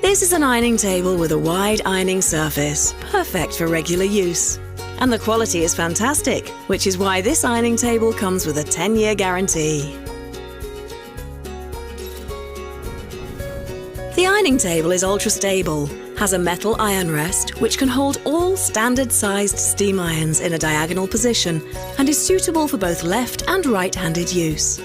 This is an ironing table with a wide ironing surface, perfect for regular use. And the quality is fantastic, which is why this ironing table comes with a 10-year guarantee. The ironing table is ultra-stable, has a metal iron rest which can hold all standard-sized steam irons in a diagonal position and is suitable for both left and right-handed use.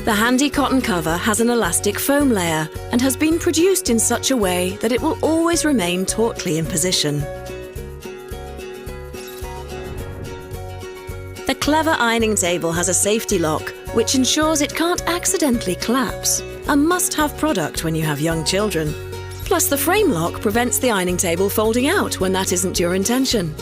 The handy cotton cover has an elastic foam layer and has been produced in such a way that it will always remain tautly in position. The clever ironing table has a safety lock which ensures it can't accidentally collapse, a must-have product when you have young children. Plus, the frame lock prevents the ironing table folding out when that isn't your intention.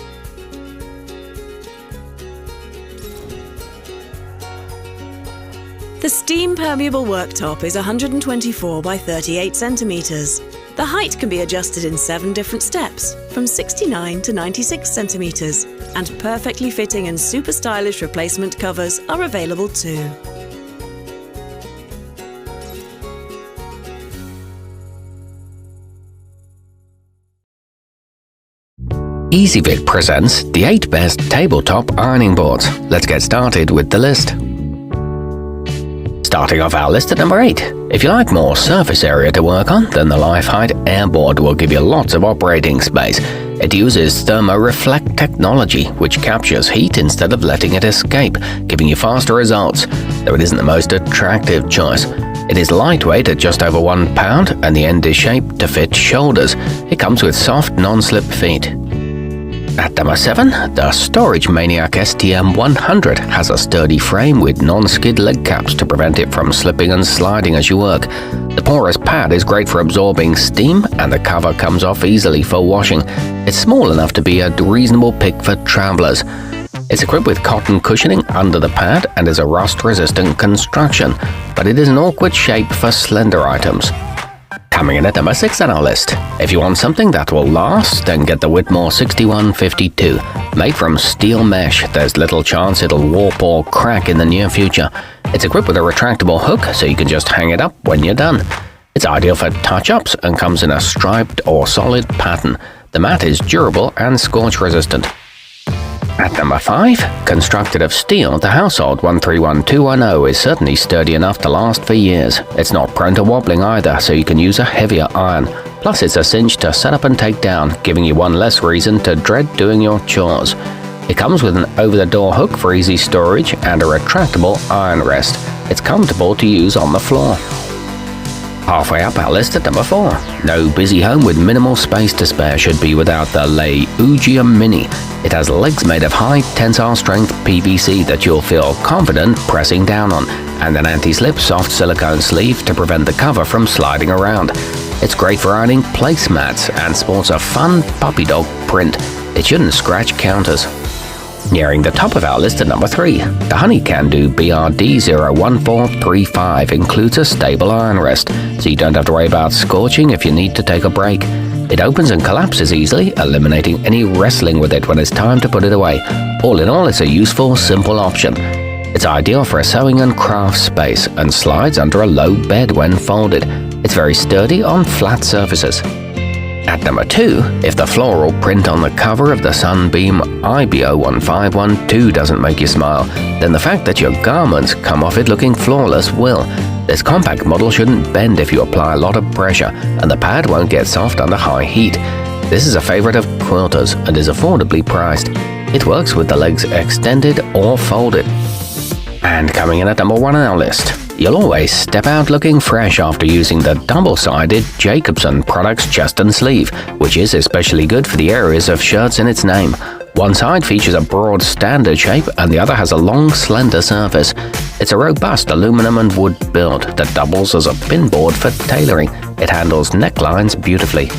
The steam-permeable worktop is 124 by 38 centimetres. The height can be adjusted in 7 different steps, from 69 to 96 centimetres, and perfectly fitting and super stylish replacement covers are available too. EasyVic presents the 8 best tabletop ironing boards. Let's get started with the list. Starting off our list at number 8. If you like more surface area to work on, then the Leifheit AirBoard will give you lots of operating space. It uses thermoreflect technology, which captures heat instead of letting it escape, giving you faster results, though it isn't the most attractive choice. It is lightweight at just over 1 pound, and the end is shaped to fit shoulders. It comes with soft, non-slip feet. At number 7, the Storage Maniac STM100 has a sturdy frame with non-skid leg caps to prevent it from slipping and sliding as you work. The porous pad is great for absorbing steam, and the cover comes off easily for washing. It's small enough to be a reasonable pick for travelers. It's equipped with cotton cushioning under the pad and is a rust-resistant construction, but it is an awkward shape for slender items. Coming in at number 6 on our list. If you want something that will last, then get the Whitmor 6152. Made from steel mesh, there's little chance it'll warp or crack in the near future. It's equipped with a retractable hook, so you can just hang it up when you're done. It's ideal for touch-ups and comes in a striped or solid pattern. The mat is durable and scorch resistant. At number 5, constructed of steel, the household 131210 is certainly sturdy enough to last for years. It's not prone to wobbling either, so you can use a heavier iron. Plus, it's a cinch to set up and take down, giving you one less reason to dread doing your chores. It comes with an over-the-door hook for easy storage and a retractable iron rest. It's comfortable to use on the floor. Halfway up our list at number 4. No busy home with minimal space to spare should be without the Leyoujia Mini. It has legs made of high tensile strength PVC that you'll feel confident pressing down on, and an anti-slip soft silicone sleeve to prevent the cover from sliding around. It's great for ironing placemats and sports a fun puppy dog print. It shouldn't scratch counters. Nearing the top of our list at number 3, the Honey Can Do BRD 01435 includes a stable iron rest, so you don't have to worry about scorching if you need to take a break. It opens and collapses easily, eliminating any wrestling with it when it's time to put it away. All in all, it's a useful, simple option. It's ideal for a sewing and craft space and slides under a low bed when folded. It's very sturdy on flat surfaces. At number 2, if the floral print on the cover of the Sunbeam IBO 1512 doesn't make you smile, then the fact that your garments come off it looking flawless will. This compact model shouldn't bend if you apply a lot of pressure, and the pad won't get soft under high heat. This is a favorite of quilters and is affordably priced. It works with the legs extended or folded. And coming in at number 1 on our list. You'll always step out looking fresh after using the double-sided Jacobson product's chest and sleeve, which is especially good for the areas of shirts in its name. One side features a broad standard shape and the other has a long, slender surface. It's a robust aluminum and wood build that doubles as a pinboard for tailoring. It handles necklines beautifully.